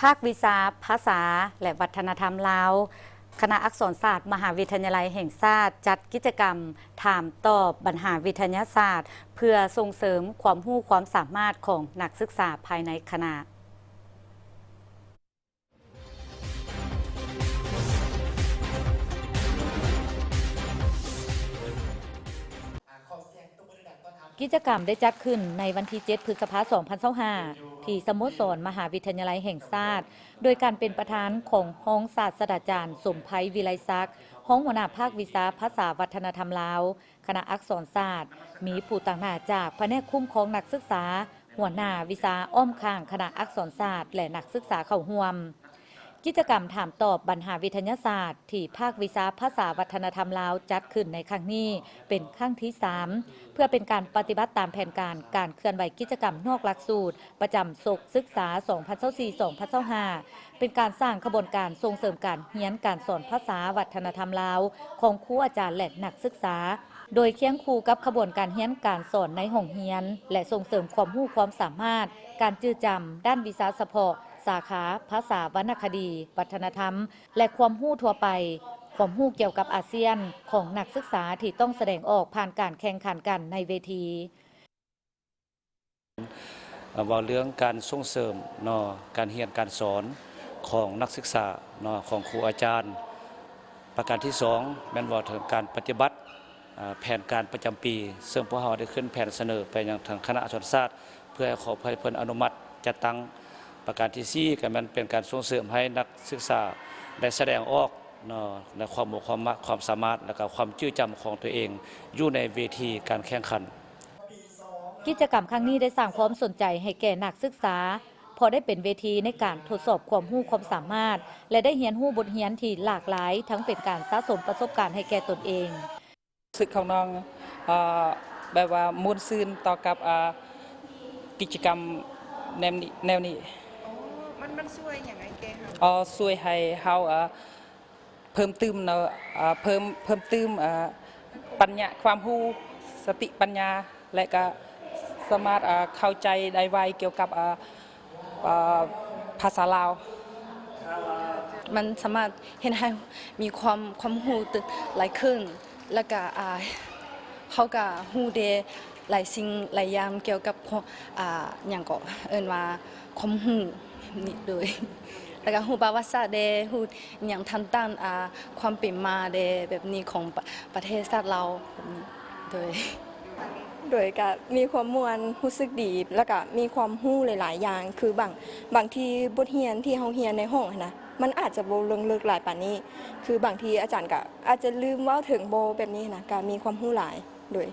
ภาควิชาภาษาและวัฒนธรรมลาวคณะอักษรศาสตร์มหาวิทยาลัยแห่งชาติจัดกิจกรรมถามตอบปัญหาวิทยาศาสตร์เพื่อส่งเสริมความรู้ความสามารถของนักศึกษาภายในคณะกิจกรรมได้จัดขึ้นในวันที่ 7 พฤษภาคม 2025 ที่สโมสรมหาวิทยาลัยแห่งชาติโดยการเป็นประธานของห้องศาสตราจารย์สมไพวิไลศักดิ์ห้องหัวหน้าภาควิชาภาษาวัฒนธรรมลาวคณะอักษรศาสตร์มีผู้ต่างหน้าจากแผนกคุ้มครองนักศึกษาหัวหน้าวิชาอ้อมข้างคณะอักษรศาสตร์และนักศึกษาเข้าร่วมกิจกรรมถามตอบปัญหาวิทยาศาสตร์ที่ภาควิชาภาษาวัฒนธรรมลาวจัดขึ้นในครั้งนี้เป็นครั้งที่ 3 เพื่อเป็นการปฏิบัติตามแผนการเคลื่อนไหวกิจกรรมนอกหลักสูตรประจำศกศึกษา 2024-2025 เป็นการสร้างขบวนการส่งเสริมการเรียนการสอนภาษาวัฒนธรรมลาวของครูอาจารย์และนักศึกษาโดยเคียงคู่กับขบวนการเรียนการสอนในห้องเรียนและส่งเสริมความรู้ความสามารถการจื้อจำด้านวิชาเฉพาะสาขาภาษาวรรณคดีวัฒนธรรมและความรู้ทั่วไปความรู้เกี่ยวกับอาเซียนของนักศึกษาที่ต้องแสดงออกผ่านการแข่งขันกันในเวทีว่าเรื่องการส่งเสริมการเรียนการสอนของนักศึกษาของครูอาจารย์ประการที่2แม่นว่าถึงการปฏิบัติแผนการประจำปีซึ่งพวกเราได้ขึ้นแผนเสนอไปยังทางคณะอักษรศาสตร์เพื่อขอให้เพิ่นอนุมัติจัดตั้งประการที่4ก็มันเป็นการส่งเสริมให้นักศึกษาได้แสดงออกในความสามารถและก็ความจื้อจำของตัวเองอยู่ในเวทีการแข่งขันกิจกรรมครั้งนี้ได้สร้างความสนใจให้แก่นักศึกษาพอได้เป็นเวทีในการทดสอบความรู้ความสามารถและได้เรียนรู้บทเรียนที่หลากหลายทั้งเป็นการสะสมประสบการณ์ให้แก่ตนเองสึกของน้องแบบว่ามุ่นซื่นต่อกับกิจกรรมแนวนี้มันช่วยอย่างไรแกช่วยให้เขาเพิ่มเติมเพิ่มเติมปัญญาความรู้สติปัญญาและก็สามารถเข้าใจได้ไวเกี่ยวกับภาษาลาวมันสามารถเห็นให้มีความรู้หลายขึ้นแล้วก็เขาก็รู้ได้หลายสิ่งหลายอย่างเกี่ยวกับอย่างก็ว่าความรู้นี่โดยแล้วก็รู้ประวัติศาสตร์ได้รู้อย่างทันต้านความเป็นมาได้แบบนี้ของประเทศชาติเราโดยก็มีความม่วนรู้สึกดีแล้วก็มีความรู้หลายๆอย่างคือบางทีบทเรียนที่เฮาเรียนในห้องนะมันอาจจะบ่ลงลึกหลายปานนี้คือบางทีอาจารย์ก็อาจจะลืมเว้าถึงบ่แบบนี้นะก็มีความรู้หลายโดย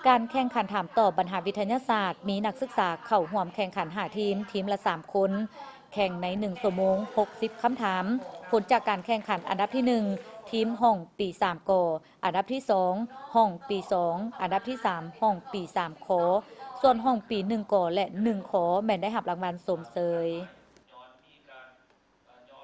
การแข่งขันถามตอบปัญหาวิทยาศาสตร์มีนักศึกษาเข้าร่วมแข่งขัน5ทีมละ3คนแข่งใน1ชั่วโมง60คำถามผลจากการแข่งขันอันดับที่1ทีมห้องปี3กอันดับที่2ห้องปี2อันดับที่3ห้องปี3ขส่วนห้องปี1กและ1ขแม่นได้รับรางวัลสมเสย